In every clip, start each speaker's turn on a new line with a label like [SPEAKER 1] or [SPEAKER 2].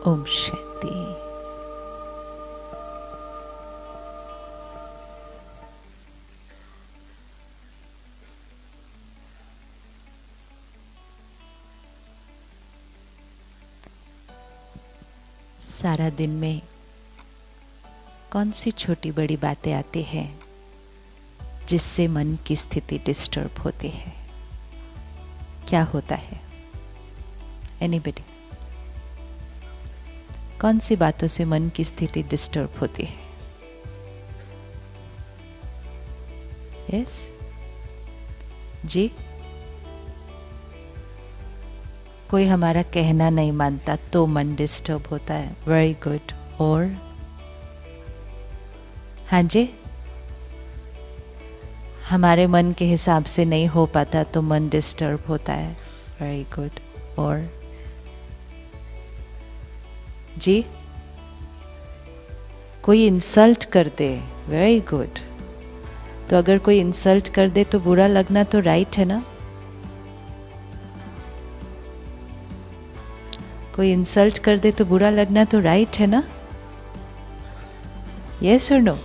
[SPEAKER 1] ओम शांति। सारा दिन में कौन सी छोटी बड़ी बातें आती हैं जिससे मन की स्थिति डिस्टर्ब होती है? क्या होता है? एनीबडी? कौन सी बातों से मन की स्थिति डिस्टर्ब होती है? यस जी। कोई हमारा कहना नहीं मानता तो मन डिस्टर्ब होता है। Very good. और हाँ जी, हमारे मन के हिसाब से नहीं हो पाता तो मन डिस्टर्ब होता है। Very good. और जी, कोई इंसल्ट कर दे। Very good. तो अगर कोई इंसल्ट कर दे तो बुरा लगना तो राइट है ना? कोई इंसल्ट कर दे तो बुरा लगना तो राइट है ना? यस और नो?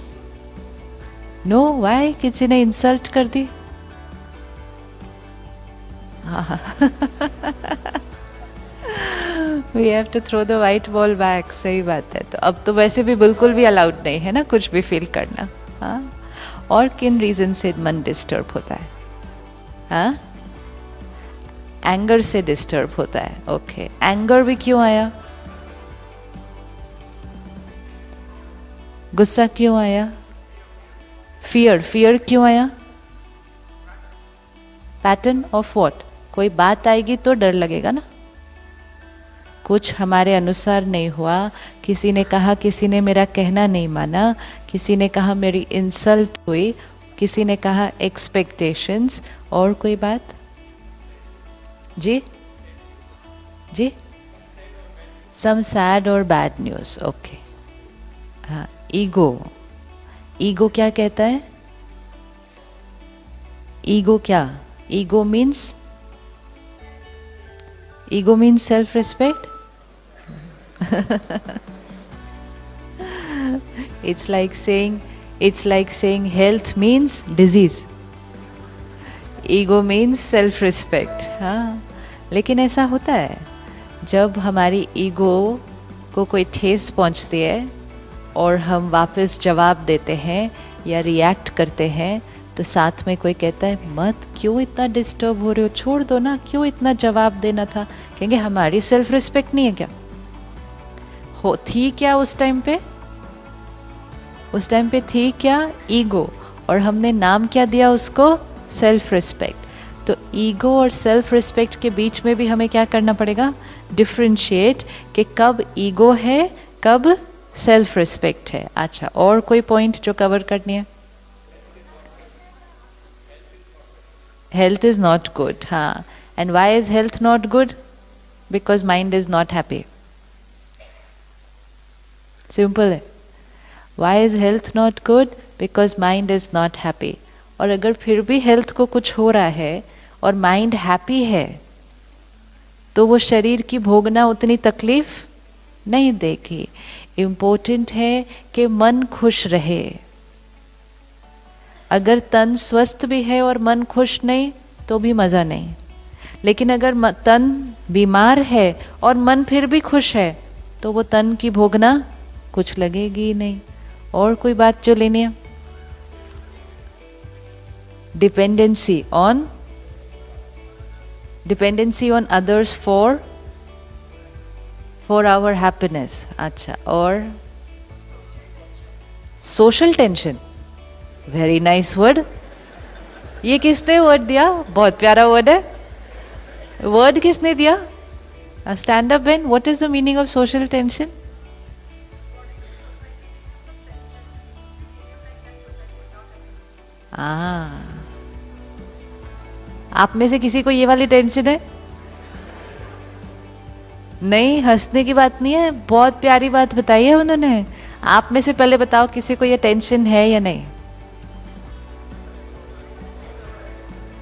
[SPEAKER 1] No, why? किसी ने इंसल्ट कर दी? We have to throw the white ball back. सही बात है। तो अब तो वैसे भी बिल्कुल भी अलाउड नहीं है ना कुछ भी फील करना। हाँ, और किन रीजन से मन डिस्टर्ब होता है? हाँ, एंगर से डिस्टर्ब होता है। ओके, एंगर भी क्यों आया? गुस्सा क्यों आया? फियर क्यों आया? Pattern of what? कोई बात आएगी तो डर लगेगा ना। कुछ हमारे अनुसार नहीं हुआ, किसी ने कहा, किसी ने मेरा कहना नहीं माना, किसी ने कहा मेरी इंसल्ट हुई, किसी ने कहा एक्सपेक्टेशंस, और कोई बात? जी जी, सम सैड और बैड न्यूज़। ओके। हाँ, ईगो। ईगो क्या कहता है? ईगो क्या? Ego means self respect. it's like saying health means disease. Ego means self respect. हाँ, लेकिन ऐसा होता है जब हमारी ईगो को कोई ठेस पहुंचती है और हम वापस जवाब देते हैं या रिएक्ट करते हैं तो साथ में कोई कहता है मत, क्यों इतना डिस्टर्ब हो रहे हो, छोड़ दो ना, क्यों इतना जवाब देना था। कहेंगे हमारी सेल्फ रिस्पेक्ट नहीं है क्या? हो थी क्या उस टाइम पे? उस टाइम पे थी क्या? ईगो। और हमने नाम क्या दिया उसको? Self respect. तो ईगो और सेल्फ रिस्पेक्ट के बीच में भी हमें क्या करना पड़ेगा? डिफ्रेंशिएट कि कब ईगो है, कब सेल्फ रिस्पेक्ट है। अच्छा, और कोई पॉइंट जो कवर करनी है? Health is not good. हाँ, and why is health not good? Because mind is not happy. Simple है। Why is health not good? Because mind is not happy. और अगर फिर भी हेल्थ को कुछ हो रहा है और माइंड हैप्पी है तो वो शरीर की भोगना उतनी तकलीफ नहीं देगी। इम्पोर्टेंट है कि मन खुश रहे। अगर तन स्वस्थ भी है और मन खुश नहीं तो भी मज़ा नहीं। लेकिन अगर तन बीमार है और मन फिर भी खुश है तो वो तन की भोगना कुछ लगेगी ही नहीं। और कोई बात जो लेनी है? Dependency on others for our happiness. अच्छा, और social tension. Very nice word. ये किसने वर्ड दिया? बहुत प्यारा वर्ड है। वर्ड किसने दिया? Stand up Ben. What is the meaning of social tension? आप में से किसी को ये वाली टेंशन है? नहीं, हंसने की बात नहीं है, बहुत प्यारी बात बताई है उन्होंने। आप में से पहले बताओ किसी को ये टेंशन है या नहीं?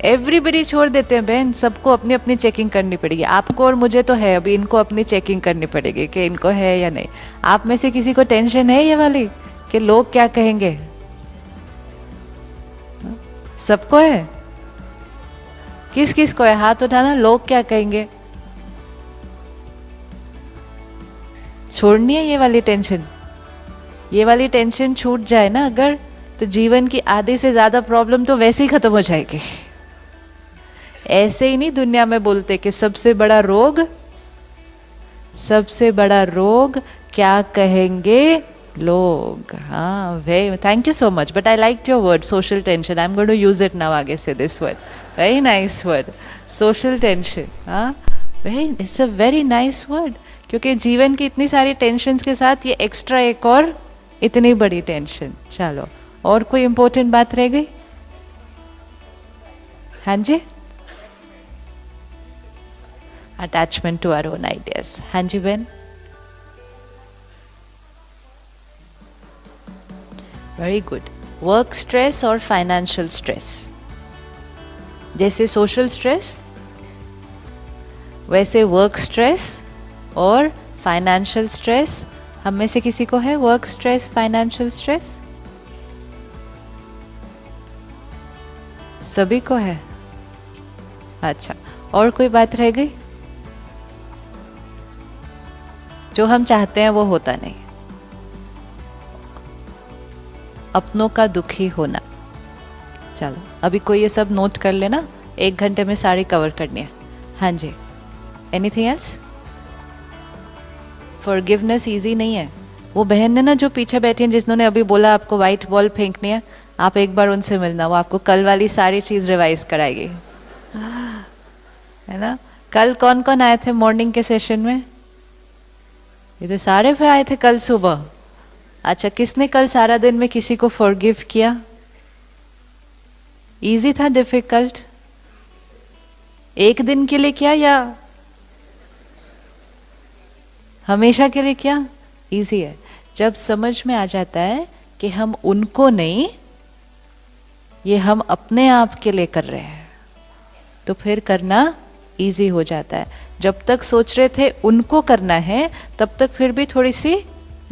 [SPEAKER 1] एवरीबडी छोड़ देते हैं बहन, सबको अपनी अपनी चेकिंग करनी पड़ेगी। आपको और मुझे तो है, अभी इनको अपनी चेकिंग करनी पड़ेगी कि इनको है या नहीं। आप में से किसी को टेंशन है ये वाली कि लोग क्या कहेंगे? सबको है? किस किस को है? हाथ उठाना, लोग क्या कहेंगे। छोड़नी है ये वाली टेंशन। ये वाली टेंशन छूट जाए ना अगर, तो जीवन की आधी से ज्यादा प्रॉब्लम तो वैसे ही खत्म हो जाएगी। ऐसे ही नहीं दुनिया में बोलते कि सबसे बड़ा रोग क्या कहेंगे लोग। हाँ, वे thank you so much, but I like your word social tension. I am going to use it now आगे से, this word, very nice word, social tension. हाँ, very, it's a very nice word, क्योंकि जीवन की इतनी सारी tension के साथ ये एक्स्ट्रा एक और इतनी बड़ी टेंशन। चलो, और कोई इंपॉर्टेंट बात रह गई? हाँ जी, attachment to our own ideas. हाँ जी बहन। Very good. वर्क स्ट्रेस और फाइनेंशियल स्ट्रेस, जैसे सोशल स्ट्रेस वैसे वर्क स्ट्रेस और फाइनेंशियल स्ट्रेस। हम में से किसी को है वर्क स्ट्रेस, फाइनेंशियल स्ट्रेस? सभी को है? अच्छा, और कोई बात रह गई? जो हम चाहते हैं वो होता नहीं, अपनों का दुखी होना। चलो, अभी कोई ये सब नोट कर लेना, 1 घंटे में सारी कवर करनी है। हाँ जी, एनीथिंग एल्स? फॉरगिवनेस इजी नहीं है। वो बहन ने ना जो पीछे बैठी है, जिन्होंने अभी बोला आपको वाइट बॉल फेंकनी है, आप एक बार उनसे मिलना, वो आपको कल वाली सारी चीज रिवाइज कराएगी, है ना। कल कौन कौन आए थे मॉर्निंग के सेशन में? ये तो सारे फिर आए थे कल सुबह। अच्छा, किसने कल सारा दिन में किसी को फॉरगिव किया? इजी था, डिफिकल्ट? एक दिन के लिए किया या हमेशा के लिए किया? इजी है। जब समझ में आ जाता है कि हम उनको नहीं, ये हम अपने आप के लिए कर रहे हैं, तो फिर करना इजी हो जाता है। जब तक सोच रहे थे उनको करना है, तब तक फिर भी थोड़ी सी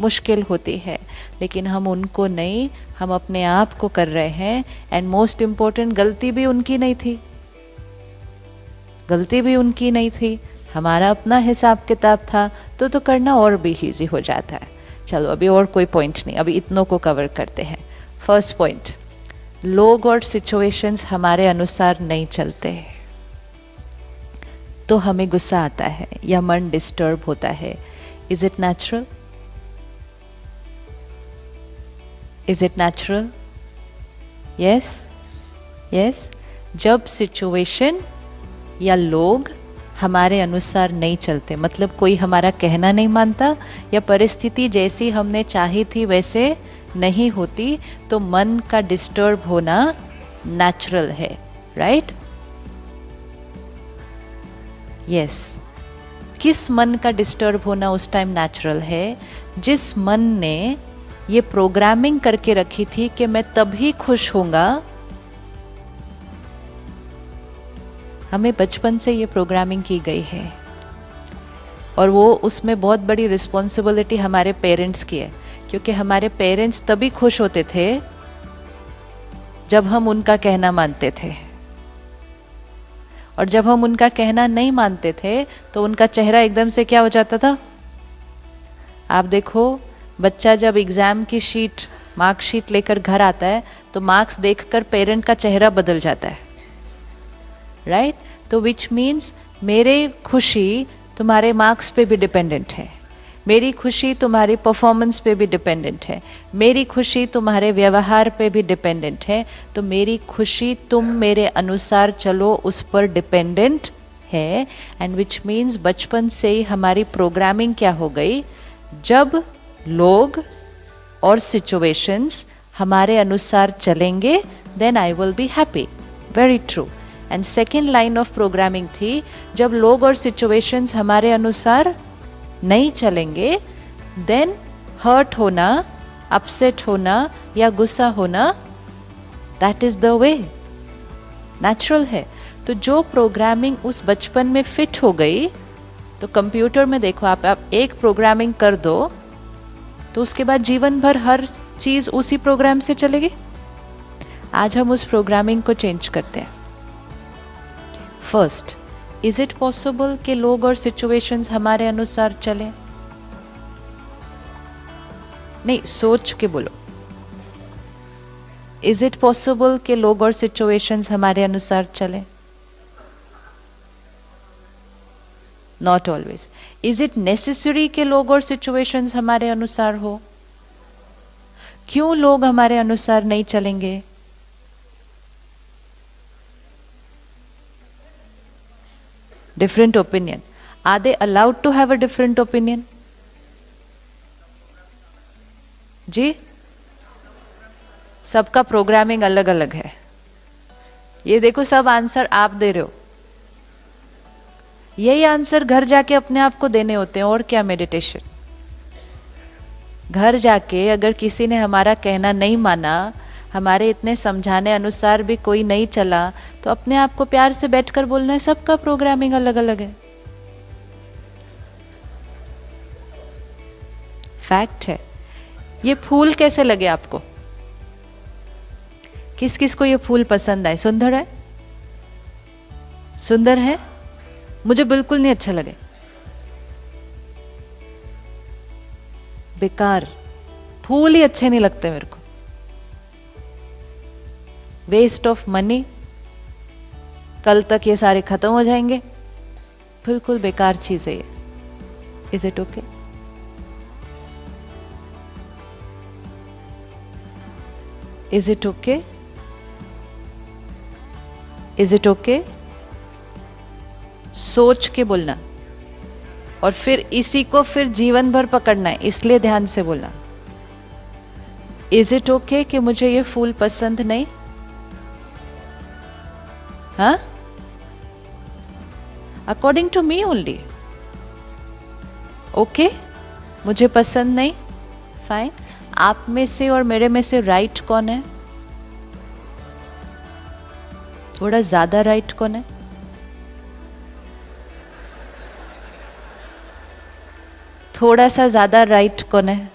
[SPEAKER 1] मुश्किल होती है, लेकिन हम उनको नहीं, हम अपने आप को कर रहे हैं। एंड मोस्ट इम्पोर्टेंट, गलती भी उनकी नहीं थी, गलती भी उनकी नहीं थी, हमारा अपना हिसाब किताब था, तो करना और भी इजी हो जाता है। चलो, अभी और कोई पॉइंट नहीं, अभी इतनों को कवर करते हैं। फर्स्ट पॉइंट, लोग और सिचुएशंस हमारे अनुसार नहीं चलते तो हमें गुस्सा आता है या मन डिस्टर्ब होता है। Is it natural? Is it natural? Yes, yes. जब सिचुएशन या लोग हमारे अनुसार नहीं चलते, मतलब कोई हमारा कहना नहीं मानता या परिस्थिति जैसी हमने चाही थी वैसे नहीं होती, तो मन का डिस्टर्ब होना नेचुरल है, राइट? यस। किस मन का डिस्टर्ब होना उस टाइम नेचुरल है? जिस मन ने ये प्रोग्रामिंग करके रखी थी कि मैं तभी खुश होऊंगा। हमें बचपन से ये प्रोग्रामिंग की गई है, और वो उसमें बहुत बड़ी रिस्पॉन्सिबिलिटी हमारे पेरेंट्स की है, क्योंकि हमारे पेरेंट्स तभी खुश होते थे जब हम उनका कहना मानते थे, और जब हम उनका कहना नहीं मानते थे तो उनका चेहरा एकदम से क्या हो जाता था? आप देखो, बच्चा जब एग्जाम की शीट, मार्कशीट लेकर घर आता है तो मार्क्स देखकर पेरेंट का चेहरा बदल जाता है, राइट? तो विच मीन्स मेरे खुशी तुम्हारे मार्क्स पे भी डिपेंडेंट है, मेरी खुशी तुम्हारी परफॉर्मेंस पे भी डिपेंडेंट है, मेरी खुशी तुम्हारे व्यवहार पे भी डिपेंडेंट है, तो मेरी खुशी तुम मेरे अनुसार चलो उस पर डिपेंडेंट है। एंड विच मीन्स बचपन से ही हमारी प्रोग्रामिंग क्या हो गई? जब लोग और सिचुएशंस हमारे अनुसार चलेंगे then I will be happy. Very true. And second line of programming थी, जब लोग और सिचुएशंस हमारे अनुसार नहीं चलेंगे देन हर्ट होना, अपसेट होना या गुस्सा होना, that is the way. Natural है। तो जो प्रोग्रामिंग उस बचपन में फिट हो गई, तो कंप्यूटर में देखो आप एक प्रोग्रामिंग कर दो तो उसके बाद जीवन भर हर चीज उसी प्रोग्राम से चलेगी। आज हम उस प्रोग्रामिंग को चेंज करते हैं। फर्स्ट, इज इट पॉसिबल कि लोग और सिचुएशंस हमारे अनुसार चले? नहीं, सोच के बोलो। इज इट पॉसिबल कि लोग और सिचुएशंस हमारे अनुसार चले? Not always. Is it necessary कि लोग और सिचुएशंस हमारे अनुसार हो? क्यों लोग हमारे अनुसार नहीं चलेंगे? Different opinion. Are they allowed to have a different opinion? जी, सबका प्रोग्रामिंग अलग अलग है। ये देखो, सब आंसर आप दे रहे हो, यही आंसर घर जाके अपने आप को देने होते हैं। और क्या मेडिटेशन? घर जाके अगर किसी ने हमारा कहना नहीं माना, हमारे इतने समझाने अनुसार भी कोई नहीं चला, तो अपने आप को प्यार से बैठकर बोलना है सबका प्रोग्रामिंग अलग अलग है। फैक्ट है। ये फूल कैसे लगे आपको? किस किस को ये फूल पसंद आए? सुंदर है? सुंदर है? मुझे बिल्कुल नहीं अच्छा लगे, बेकार, फूल ही अच्छे नहीं लगते मेरे को, वेस्ट ऑफ मनी, कल तक ये सारे खत्म हो जाएंगे, बिल्कुल बेकार चीज है ये। Is it okay? Is it okay? Is it okay? सोच के बोलना, और फिर इसी को फिर जीवन भर पकड़ना है, इसलिए ध्यान से बोलना। इज इट ओके कि मुझे ये फूल पसंद नहीं? हाँ, according to me only. Okay, मुझे पसंद नहीं, फाइन। आप में से और मेरे में से राइट कौन है? थोड़ा ज्यादा राइट कौन है? थोड़ा सा ज्यादा राइट कौन है?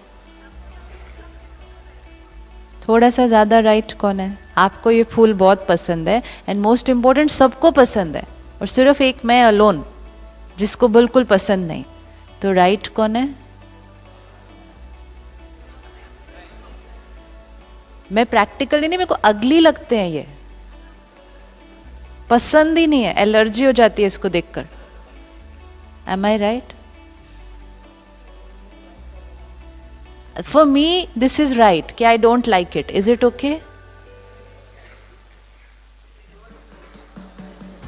[SPEAKER 1] थोड़ा सा ज्यादा राइट कौन है? आपको ये फूल बहुत पसंद है, एंड मोस्ट इंपॉर्टेंट सबको पसंद है, और सिर्फ एक मैं अलोन जिसको बिल्कुल पसंद नहीं। तो राइट कौन है? मैं प्रैक्टिकली नहीं, मेरे को अगली लगते हैं ये, पसंद ही नहीं है, एलर्जी हो जाती है इसको देखकर। Am I right? For me, this is right कि I don't like it. Is it okay?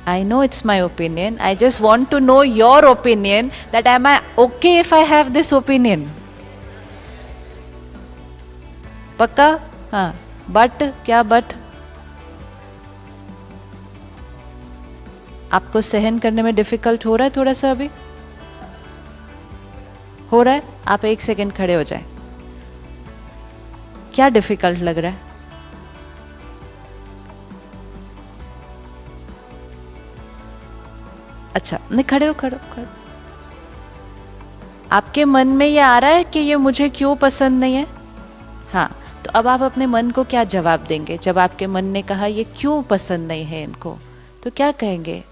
[SPEAKER 1] I know it's my opinion. I just want to know your opinion, that am I okay if I have this opinion? पक्का? हाँ, but क्या but? आपको सहन करने में difficult हो रहा है थोड़ा सा? अभी हो रहा है? आप एक सेकेंड खड़े हो जाए। क्या डिफिकल्ट लग रहा है? अच्छा, नहीं, खड़े हो, खड़े हो, खड़े हो। आपके मन में ये आ रहा है कि ये मुझे क्यों पसंद नहीं है? हाँ, तो अब आप अपने मन को क्या जवाब देंगे? जब आपके मन ने कहा ये क्यों पसंद नहीं है इनको, तो क्या कहेंगे?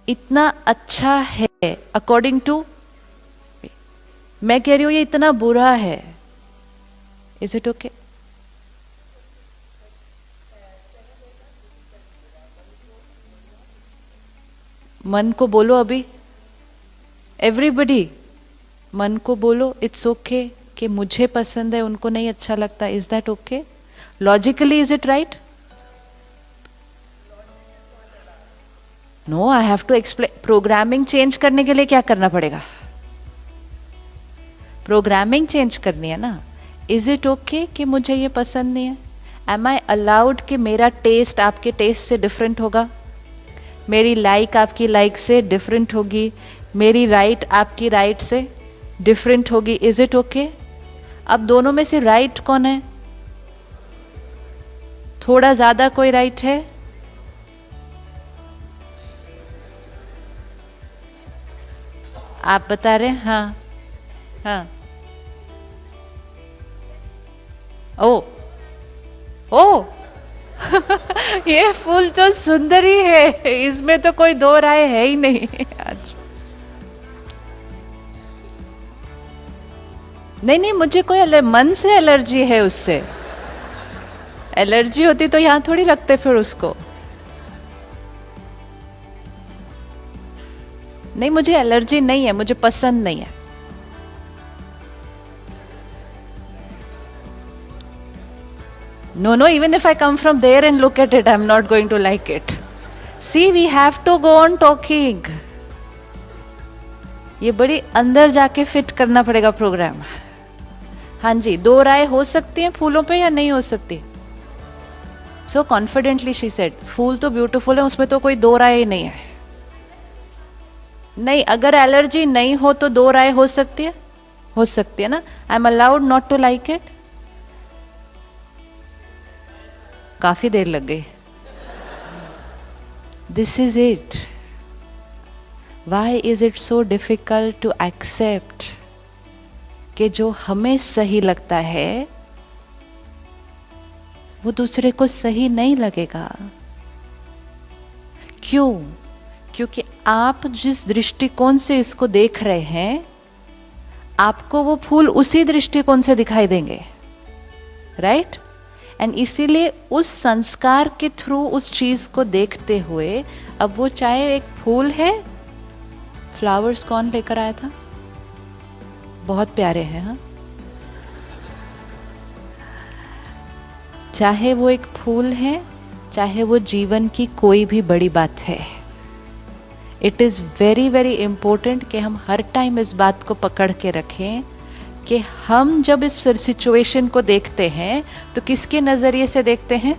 [SPEAKER 1] इतना अच्छा है अकॉर्डिंग टू, मैं कह रही हूं ये इतना बुरा है। Is it okay? मन को बोलो अभी, एवरीबडी मन को बोलो इट्स ओके कि मुझे पसंद है, उनको नहीं अच्छा लगता। Is that okay? Logically is it right? No, I have to explain. Programming change करने के लिए क्या करना पड़ेगा? प्रोग्रामिंग चेंज करनी है ना। इज इट ओके कि मुझे ये पसंद नहीं है? एम आई अलाउड कि मेरा टेस्ट आपके टेस्ट से डिफरेंट होगा, मेरी लाइक आपकी लाइक से डिफरेंट होगी, मेरी राइट आपकी राइट से डिफरेंट होगी। Is it okay? अब दोनों में से राइट कौन है? थोड़ा ज्यादा कोई राइट है? आप बता रहे हैं? हाँ हाँ। ओ ओ ये फूल तो सुंदर ही है, इसमें तो कोई दो राय है ही नहीं। आज नहीं नहीं, मुझे कोई मन से एलर्जी है उससे। एलर्जी होती तो यहाँ थोड़ी रखते फिर उसको। नहीं, मुझे एलर्जी नहीं है, मुझे पसंद नहीं है। No, no, even if I come from there and look at it, I'm not going to like it. See, we have to go on talking. ये बड़ी अंदर जाके फिट करना पड़ेगा प्रोग्राम। हाँ जी, दो राय हो सकती हैं फूलों पे या नहीं हो सकती? So confidently she said, फूल तो ब्यूटीफुल है, उसमें तो कोई दो राय ही नहीं है। नहीं, अगर एलर्जी नहीं हो तो दो राय हो सकती है? हो सकती है ना? I am allowed not to like it? काफी देर लग गई। This is it. Why is it so difficult to accept कि जो हमें सही लगता है वो दूसरे को सही नहीं लगेगा? क्यों? क्योंकि आप जिस दृष्टिकोण से इसको देख रहे हैं, आपको वो फूल उसी दृष्टिकोण से दिखाई देंगे, राइट? एंड इसीलिए उस संस्कार के थ्रू उस चीज को देखते हुए, अब वो चाहे एक फूल है, फ्लावर्स कौन लेकर आया था? बहुत प्यारे हैं, हाँ। चाहे वो एक फूल है, चाहे वो जीवन की कोई भी बड़ी बात है, it is very very important कि हम हर टाइम इस बात को पकड़ के रखें कि हम जब इस सिचुएशन को देखते हैं तो किसके नज़रिए से देखते हैं?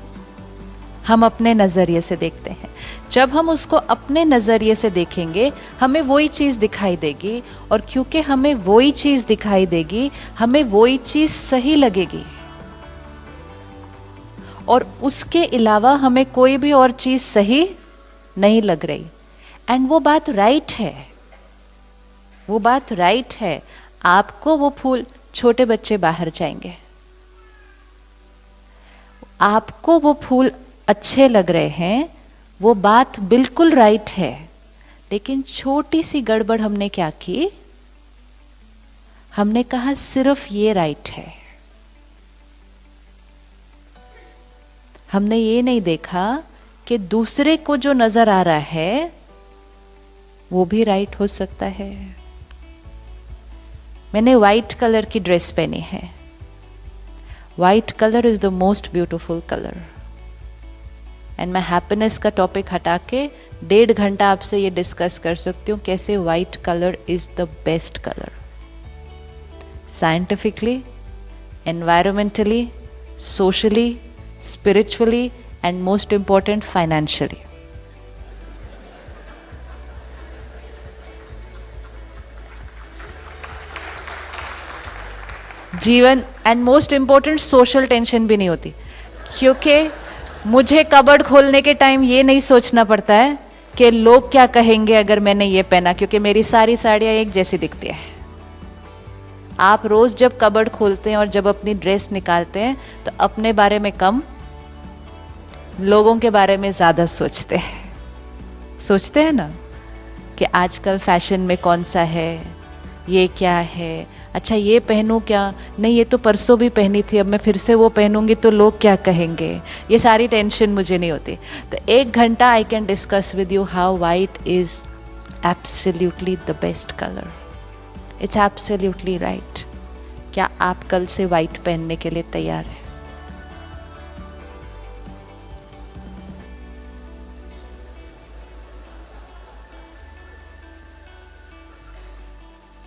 [SPEAKER 1] हम अपने नज़रिए से देखते हैं। जब हम उसको अपने नज़रिए से देखेंगे, हमें वही चीज़ दिखाई देगी, और क्योंकि हमें वही चीज़ दिखाई देगी, हमें वही चीज़ सही लगेगी, और उसके अलावा हमें कोई भी और चीज़ सही नहीं लग रही। एंड वो बात राइट है, वो बात राइट है। आपको वो फूल, छोटे बच्चे बाहर जाएंगे, आपको वो फूल अच्छे लग रहे हैं, वो बात बिल्कुल राइट है। लेकिन छोटी सी गड़बड़ हमने क्या की? हमने कहा सिर्फ ये राइट है। हमने ये नहीं देखा कि दूसरे को जो नजर आ रहा है वो भी राइट हो सकता है। मैंने वाइट कलर की ड्रेस पहनी है। White colour is the most beautiful colour. And मैं हैप्पीनेस का टॉपिक हटा के 1.5 घंटा आपसे ये डिस्कस कर सकती हूँ कैसे white colour is the best colour, scientifically, environmentally, socially, spiritually, and most important, financially. जीवन and most important, social tension भी नहीं होती, क्योंकि मुझे कबर्ड खोलने के टाइम ये नहीं सोचना पड़ता है कि लोग क्या कहेंगे अगर मैंने ये पहना, क्योंकि मेरी सारी साड़ियाँ एक जैसी दिखती है। आप रोज जब कबर्ड खोलते हैं और जब अपनी ड्रेस निकालते हैं तो अपने बारे में कम, लोगों के बारे में ज़्यादा सोचते हैं ना, कि आजकल फैशन में कौन सा है, ये क्या है, अच्छा ये पहनूं क्या, नहीं ये तो परसों भी पहनी थी, अब मैं फिर से वो पहनूंगी तो लोग क्या कहेंगे, ये सारी टेंशन मुझे नहीं होती। तो 1 घंटा I can discuss with you how white is absolutely the best colour. It's absolutely right. क्या आप कल से वाइट पहनने के लिए तैयार हैं?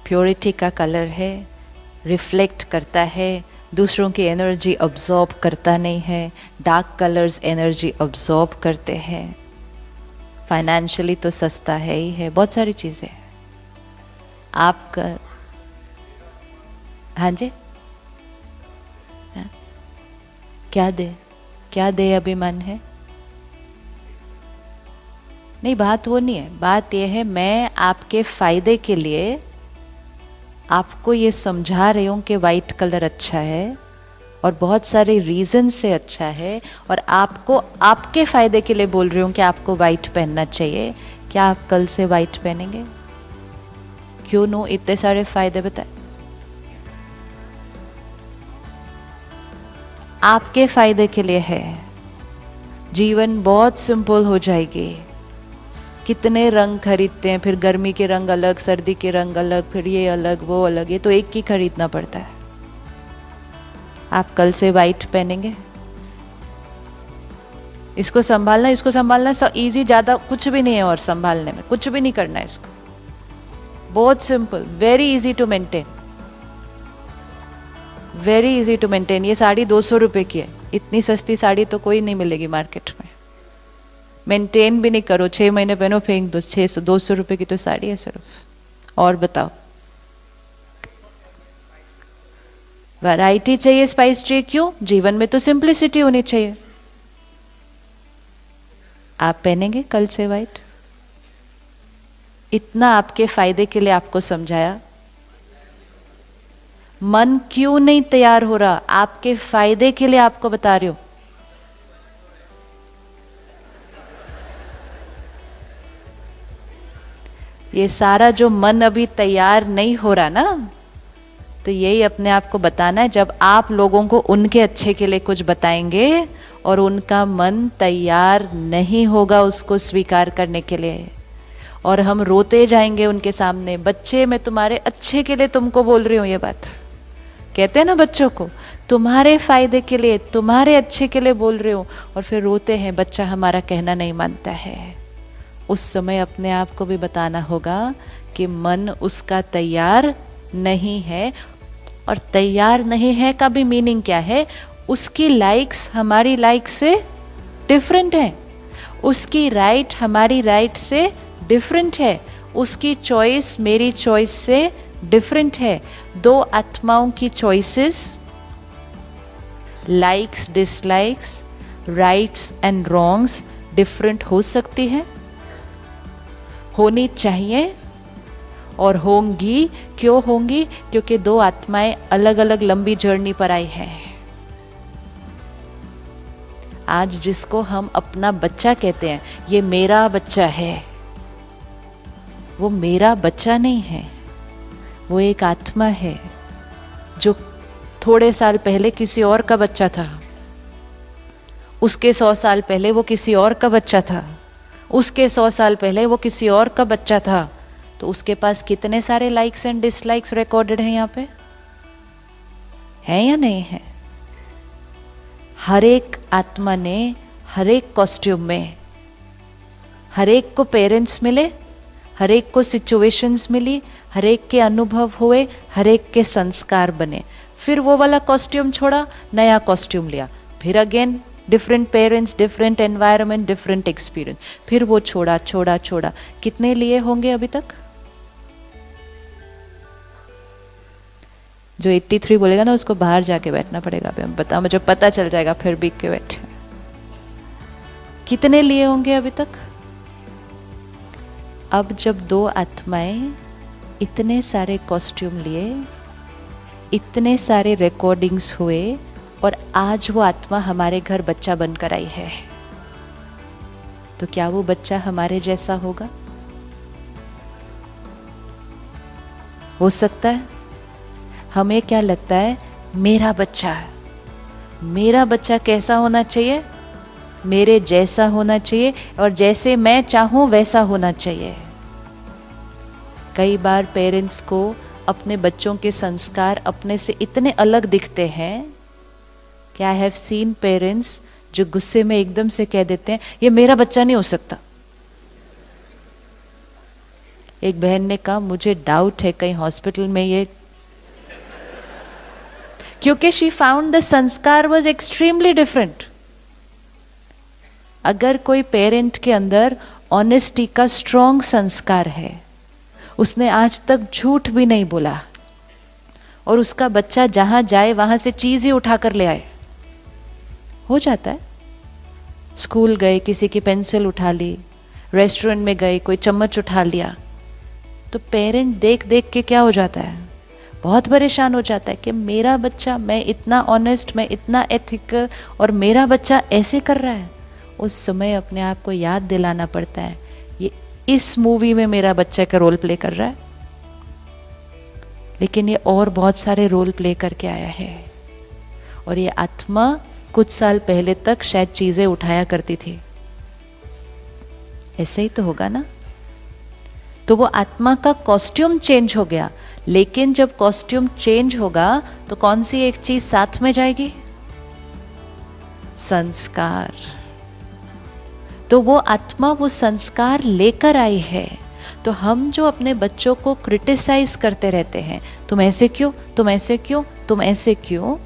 [SPEAKER 1] प्योरिटी का कलर है, रिफ्लेक्ट करता है, दूसरों की एनर्जी अब्जॉर्ब करता नहीं है। डार्क कलर्स एनर्जी अब्जॉर्ब करते हैं। फाइनेंशियली तो सस्ता है ही है, बहुत सारी चीज़ें। आपका, हाँ जी, हाँ? क्या दे? क्या देह अभिमान है? नहीं, बात वो नहीं है। बात यह है, मैं आपके फायदे के लिए आपको ये समझा रही हूँ कि वाइट कलर अच्छा है और बहुत सारे रीज़न से अच्छा है, और आपको आपके फ़ायदे के लिए बोल रही हूँ कि आपको वाइट पहनना चाहिए। क्या आप कल से वाइट पहनेंगे? क्यों? नो, इतने सारे फायदे बताए। आपके फायदे के लिए है। जीवन बहुत सिंपल हो जाएगी। कितने रंग खरीदते हैं, फिर गर्मी के रंग अलग, सर्दी के रंग अलग, फिर ये अलग वो अलग, ये तो एक ही खरीदना पड़ता है। आप कल से वाइट पहनेंगे? इसको संभालना, इसको संभालना इजी, ज़्यादा कुछ भी नहीं है, और संभालने में कुछ भी नहीं करना है इसको। बहुत simple, very easy to maintain, very easy to maintain. ये साड़ी 200 रुपये की है, इतनी सस्ती साड़ी तो कोई नहीं मिलेगी मार्केट में। मेंटेन भी नहीं करो, 6 महीने पहनो, फेंक दो। 200 रुपये की तो साड़ी है सिर्फ। और बताओ, वैरायटी चाहिए, स्पाइस चाहिए। क्यों? जीवन में तो सिंप्लिसिटी होनी चाहिए। आप पहनेंगे कल से वाइट? इतना आपके फायदे के लिए आपको समझाया। मन क्यों नहीं तैयार हो रहा? आपके फायदे के लिए आपको बता रही हूं। ये सारा जो मन अभी तैयार नहीं हो रहा ना, तो यही अपने आप को बताना है। जब आप लोगों को उनके अच्छे के लिए कुछ बताएंगे और उनका मन तैयार नहीं होगा उसको स्वीकार करने के लिए, और हम रोते जाएंगे उनके सामने, बच्चे मैं तुम्हारे अच्छे के लिए तुमको बोल रही हूँ ये बात। कहते हैं ना बच्चों को, तुम्हारे फायदे के लिए, तुम्हारे अच्छे के लिए बोल रही हूँ, और फिर रोते हैं, बच्चा हमारा कहना नहीं मानता है। उस समय अपने आप को भी बताना होगा कि मन उसका तैयार नहीं है। और तैयार नहीं है का भी मीनिंग क्या है? उसकी लाइक्स हमारी लाइक से डिफरेंट है, उसकी राइट हमारी राइट से डिफरेंट है, उसकी चॉइस मेरी चॉइस से डिफरेंट है। दो आत्माओं की choices, likes dislikes, rights and wrongs different हो सकती है, होनी चाहिए और होंगी। क्यों होंगी? क्योंकि दो आत्माएं अलग अलग लंबी जर्नी पर आई है। आज जिसको हम अपना बच्चा कहते हैं, ये मेरा बच्चा है, वो मेरा बच्चा नहीं है, वो एक आत्मा है जो थोड़े साल पहले किसी और का बच्चा था, उसके 100 साल पहले वो किसी और का बच्चा था, उसके 100 साल पहले वो किसी और का बच्चा था। तो उसके पास कितने सारे लाइक्स एंड डिसलाइक्स रिकॉर्डेड हैं यहाँ पे? है या नहीं है? हर एक आत्मा ने हर एक कॉस्ट्यूम में, हर एक को पेरेंट्स मिले, हर एक को सिचुएशंस मिली, हर एक के अनुभव हुए, हर एक के संस्कार बने। फिर वो वाला कॉस्ट्यूम छोड़ा, नया कॉस्ट्यूम लिया, फिर again different parents, different environment, different experience, फिर वो छोड़ा छोड़ा छोड़ा। कितने लिए होंगे अभी तक? जो 83 बोलेगा ना, उसको बाहर जाके बैठना पड़ेगा। अभी हम बता, मुझे पता चल जाएगा, फिर बीक के बैठे। कितने लिए होंगे अभी तक? अब जब दो आत्माएं इतने सारे कॉस्ट्यूम लिए, इतने सारे रिकॉर्डिंग्स हुए, और आज वो आत्मा हमारे घर बच्चा बनकर आई है, तो क्या वो बच्चा हमारे जैसा होगा? हो सकता है। हमें क्या लगता है? मेरा बच्चा, मेरा बच्चा कैसा होना चाहिए? मेरे जैसा होना चाहिए, और जैसे मैं चाहूं वैसा होना चाहिए। कई बार पेरेंट्स को अपने बच्चों के संस्कार अपने से इतने अलग दिखते हैं कि आई हैव सीन पेरेंट्स जो गुस्से में एकदम से कह देते हैं, ये मेरा बच्चा नहीं हो सकता। एक बहन ने कहा, मुझे डाउट है कहीं हॉस्पिटल में ये, क्योंकि शी फाउंड द संस्कार वाज एक्सट्रीमली डिफरेंट। अगर कोई पेरेंट के अंदर ऑनेस्टी का स्ट्रॉन्ग संस्कार है, उसने आज तक झूठ भी नहीं बोला, और उसका बच्चा जहां जाए वहां से चीज ही उठाकर ले आए, हो जाता है। स्कूल गए, किसी की पेंसिल उठा ली, रेस्टोरेंट में गए, कोई चम्मच उठा लिया, तो पेरेंट देख देख के क्या हो जाता है, बहुत परेशान हो जाता है कि मेरा बच्चा, मैं इतना ऑनेस्ट, मैं इतना एथिकल, और मेरा बच्चा ऐसे कर रहा है। उस समय अपने आप को याद दिलाना पड़ता है, ये इस मूवी में मेरा बच्चा का रोल प्ले कर रहा है, लेकिन ये और बहुत सारे रोल प्ले करके आया है। और ये आत्मा कुछ साल पहले तक शायद चीजें उठाया करती थी। ऐसे ही तो होगा ना। तो वो आत्मा का कॉस्ट्यूम चेंज हो गया, लेकिन जब कॉस्ट्यूम चेंज होगा तो कौन सी एक चीज साथ में जाएगी? संस्कार। तो वो आत्मा वो संस्कार लेकर आई है। तो हम जो अपने बच्चों को क्रिटिसाइज करते रहते हैं, तुम ऐसे क्यों, तुम ऐसे क्यों, तुम ऐसे क्यों,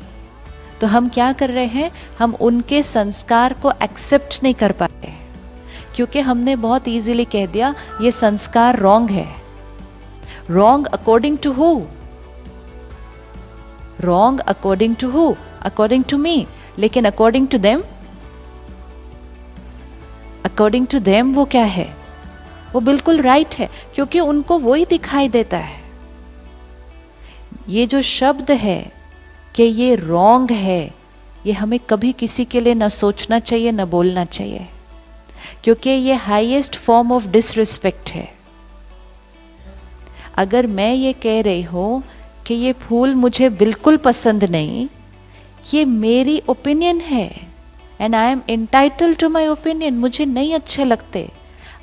[SPEAKER 1] तो हम क्या कर रहे हैं, हम उनके संस्कार को एक्सेप्ट नहीं कर पाते, क्योंकि हमने बहुत इजीली कह दिया ये संस्कार रॉन्ग है। Wrong according to who? Wrong according to who? According to me. लेकिन according to them, according to them वो क्या है? वो बिल्कुल राइट है, क्योंकि उनको वही दिखाई देता है। ये जो शब्द है कि ये रॉन्ग है, ये हमें कभी किसी के लिए न सोचना चाहिए, न बोलना चाहिए, क्योंकि ये हाईएस्ट फॉर्म ऑफ डिसरिस्पेक्ट है। अगर मैं ये कह रही हूं कि ये फूल मुझे बिल्कुल पसंद नहीं, ये मेरी ओपिनियन है and I am entitled to my opinion, मुझे नहीं अच्छे लगते।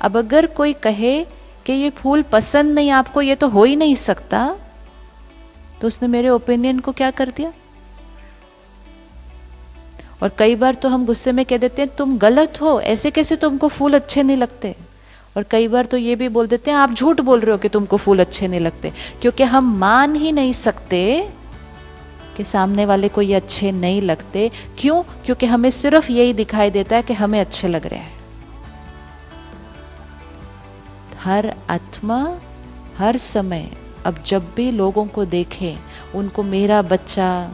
[SPEAKER 1] अब अगर कोई कहे कि ये फूल पसंद नहीं आपको, ये तो हो ही नहीं सकता, तो उसने मेरे ओपिनियन को क्या कर दिया। और कई बार तो हम गुस्से में कह देते हैं तुम गलत हो, ऐसे कैसे तुमको फूल अच्छे नहीं लगते। और कई बार तो ये भी बोल देते हैं आप झूठ बोल रहे हो कि तुमको फूल अच्छे नहीं लगते, क्योंकि हम मान ही नहीं सकते कि सामने वाले को ये अच्छे नहीं लगते। क्यों? क्योंकि हमें सिर्फ यही दिखाई देता है कि हमें अच्छे लग रहे हैं। हर आत्मा हर समय, अब जब भी लोगों को देखे, उनको मेरा बच्चा,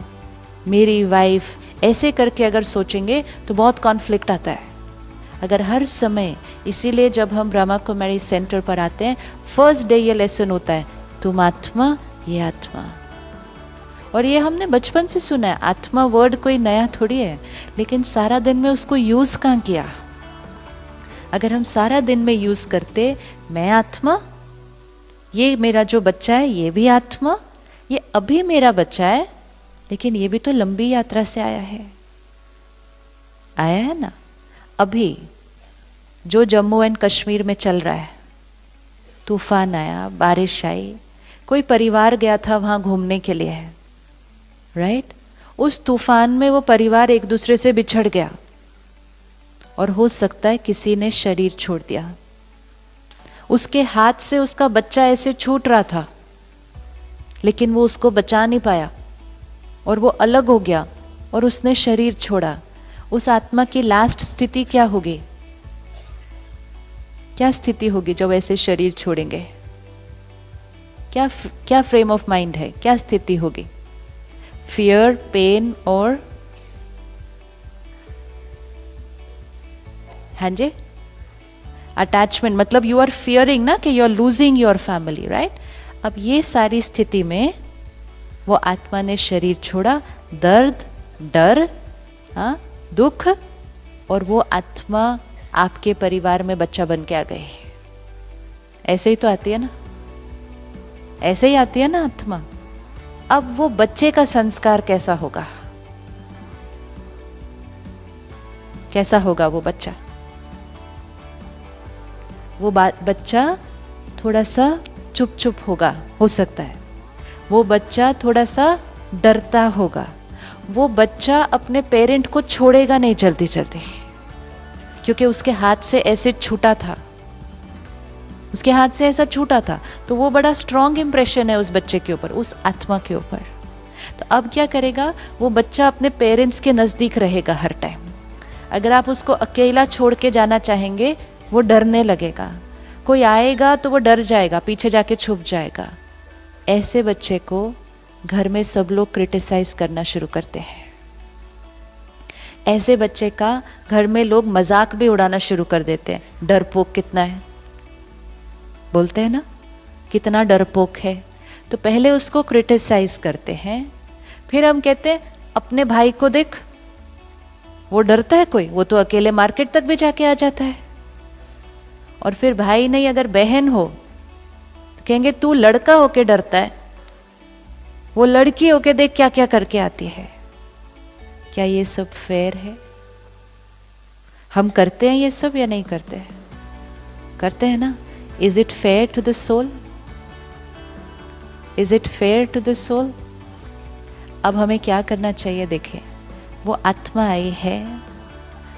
[SPEAKER 1] मेरी वाइफ ऐसे करके अगर सोचेंगे तो बहुत कॉन्फ्लिक्ट आता है। अगर हर समय, इसीलिए जब हम ब्रह्मा कुमारी सेंटर पर आते हैं, फर्स्ट डे ये लेसन होता है, तुम आत्मा, ये आत्मा। और ये हमने बचपन से सुना है, आत्मा वर्ड कोई नया थोड़ी है, लेकिन सारा दिन में उसको यूज कहाँ किया। अगर हम सारा दिन में यूज करते, मैं आत्मा, ये मेरा जो बच्चा है ये भी आत्मा, ये अभी मेरा बच्चा है, लेकिन ये भी तो लंबी यात्रा से आया है ना। अभी जो जम्मू एंड कश्मीर में चल रहा है, तूफान आया, बारिश आई, कोई परिवार गया था वहां घूमने के लिए, राइट। उस तूफान में वो परिवार एक दूसरे से बिछड़ गया, और हो सकता है किसी ने शरीर छोड़ दिया। उसके हाथ से उसका बच्चा ऐसे छूट रहा था, लेकिन वो उसको बचा नहीं पाया और वो अलग हो गया और उसने शरीर छोड़ा। उस आत्मा की लास्ट स्थिति क्या होगी? क्या स्थिति होगी जब ऐसे शरीर छोड़ेंगे? क्या फ्रेम ऑफ माइंड है, क्या स्थिति होगी? फियर, पेन और हाँ जी, अटैचमेंट। मतलब यू आर फियरिंग ना कि you are losing your family, right. अब ये सारी स्थिति में वो आत्मा ने शरीर छोड़ा, दर्द, डर, दुख, और वो आत्मा आपके परिवार में बच्चा बन के आ गई। ऐसे ही तो आती है ना, ऐसे ही आती है ना आत्मा। अब वो बच्चे का संस्कार कैसा होगा? कैसा होगा वो बच्चा? वो बच्चा थोड़ा सा चुप चुप होगा, हो सकता है। वो बच्चा थोड़ा सा डरता होगा। वो बच्चा अपने पेरेंट को छोड़ेगा नहीं जल्दी जल्दी, क्योंकि उसके हाथ से ऐसे छूटा था, उसके हाथ से ऐसा छूटा था। तो वो बड़ा स्ट्रॉन्ग इंप्रेशन है उस बच्चे के ऊपर, उस आत्मा के ऊपर। तो अब क्या करेगा वो बच्चा? अपने पेरेंट्स के नज़दीक रहेगा हर टाइम। अगर आप उसको अकेला छोड़ के जाना चाहेंगे, वो डरने लगेगा। कोई आएगा तो वो डर जाएगा, पीछे जाके छुप जाएगा। ऐसे बच्चे को घर में सब लोग क्रिटिसाइज करना शुरू करते हैं। ऐसे बच्चे का घर में लोग मजाक भी उड़ाना शुरू कर देते हैं, डरपोक कितना है, बोलते हैं ना कितना डरपोक है। तो पहले उसको क्रिटिसाइज करते हैं, फिर हम कहते हैं अपने भाई को देख, वो डरता है कोई, वो तो अकेले मार्केट तक भी जाके आ जाता है। और फिर भाई नहीं अगर बहन हो तो कहेंगे तू लड़का होके डरता है, वो लड़की होके देख क्या क्या करके आती है। क्या ये सब फेयर है? हम करते हैं ये सब या नहीं करते हैं? करते हैं ना। Is it fair to the soul? Is it fair to the soul? अब हमें क्या करना चाहिए? देखें, वो आत्मा आई है,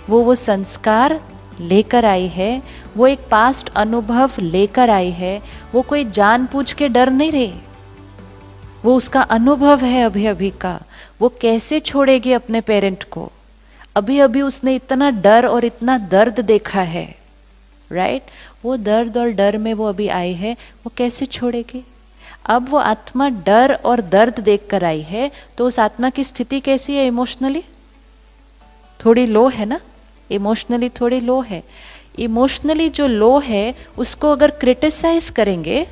[SPEAKER 1] वो संस्कार लेकर आई है, वो एक पास्ट अनुभव लेकर आई है, वो कोई जानबूझ के डर नहीं रही, वो उसका अनुभव है अभी अभी का। वो कैसे छोड़ेगी अपने पेरेंट को? अभी अभी उसने इतना डर और इतना दर्द देखा है, राइट? वो दर्द और डर में वो अभी आई है, वो कैसे छोड़ेगी? अब वो आत्मा डर और दर्द देख कर आई है, तो उस आत्मा की स्थिति कैसी है? इमोशनली थोड़ी लो है ना, इमोशनली थोड़ी लो है। इमोशनली जो लो है उसको अगर क्रिटिसाइज करेंगे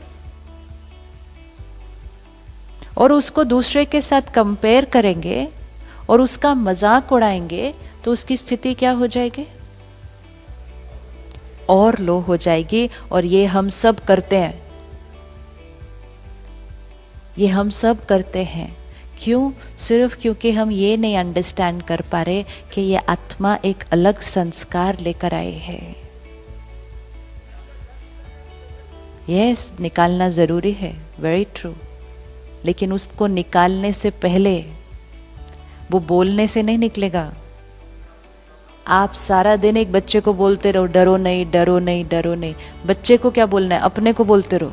[SPEAKER 1] और उसको दूसरे के साथ कंपेयर करेंगे और उसका मजाक उड़ाएंगे, तो उसकी स्थिति क्या हो जाएगी? और लो हो जाएगी। और ये हम सब करते हैं, ये हम सब करते हैं। क्यों? सिर्फ क्योंकि हम ये नहीं अंडरस्टैंड कर पा रहे कि ये आत्मा एक अलग संस्कार लेकर आई है। यस, निकालना जरूरी है, वेरी ट्रू। लेकिन उसको निकालने से पहले वो बोलने से नहीं निकलेगा। आप सारा दिन एक बच्चे को बोलते रहो डरो नहीं, डरो नहीं, डरो नहीं। बच्चे को क्या बोलना है? अपने को बोलते रहो।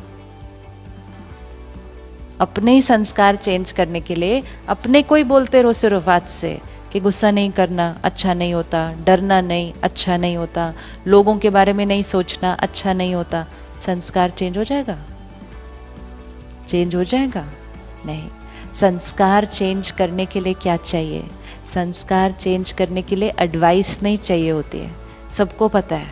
[SPEAKER 1] अपने ही संस्कार चेंज करने के लिए अपने को ही बोलते रहो सिर्फ आज से कि गुस्सा नहीं करना, अच्छा नहीं होता, डरना नहीं, अच्छा नहीं होता, लोगों के बारे में नहीं सोचना, अच्छा नहीं होता। संस्कार चेंज हो जाएगा? चेंज हो जाएगा? नहीं। संस्कार चेंज करने के लिए क्या चाहिए? संस्कार चेंज करने के लिए एडवाइस नहीं चाहिए होती है। सबको पता है,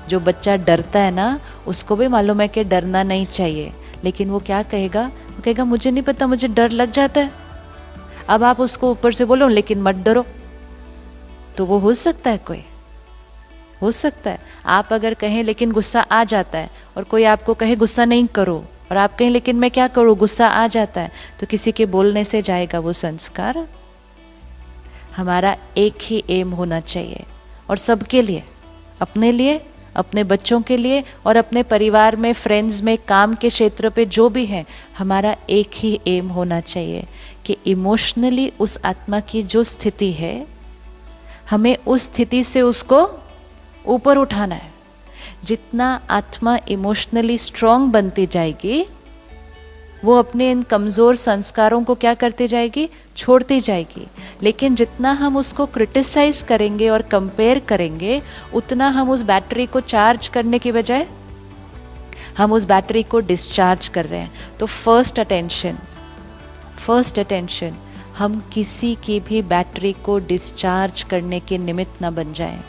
[SPEAKER 1] जो बच्चा डरता है ना उसको भी मालूम है कि डरना नहीं चाहिए, लेकिन वो क्या कहेगा? वो कहेगा मुझे नहीं पता, मुझे डर लग जाता है। अब आप उसको ऊपर से बोलो लेकिन मत डरो, तो वो हो सकता है? कोई हो सकता है? आप अगर कहें लेकिन गुस्सा आ जाता है, और कोई आपको कहे गुस्सा नहीं करो, और आप कहें लेकिन मैं क्या करूं, गुस्सा आ जाता है, तो किसी के बोलने से जाएगा वो संस्कार? हमारा एक ही एम होना चाहिए, और सबके लिए, अपने लिए, अपने बच्चों के लिए, और अपने परिवार में, फ्रेंड्स में, काम के क्षेत्र पे जो भी है, हमारा एक ही एम होना चाहिए कि इमोशनली उस आत्मा की जो स्थिति है, हमें उस स्थिति से उसको ऊपर उठाना है। जितना आत्मा इमोशनली स्ट्रांग बनती जाएगी, वो अपने इन कमज़ोर संस्कारों को क्या करती जाएगी? छोड़ती जाएगी। लेकिन जितना हम उसको क्रिटिसाइज करेंगे और कंपेयर करेंगे, उतना हम उस बैटरी को चार्ज करने की बजाय हम उस बैटरी को डिस्चार्ज कर रहे हैं। तो फर्स्ट अटेंशन, हम किसी की भी बैटरी को डिस्चार्ज करने के निमित्त ना बन जाएं।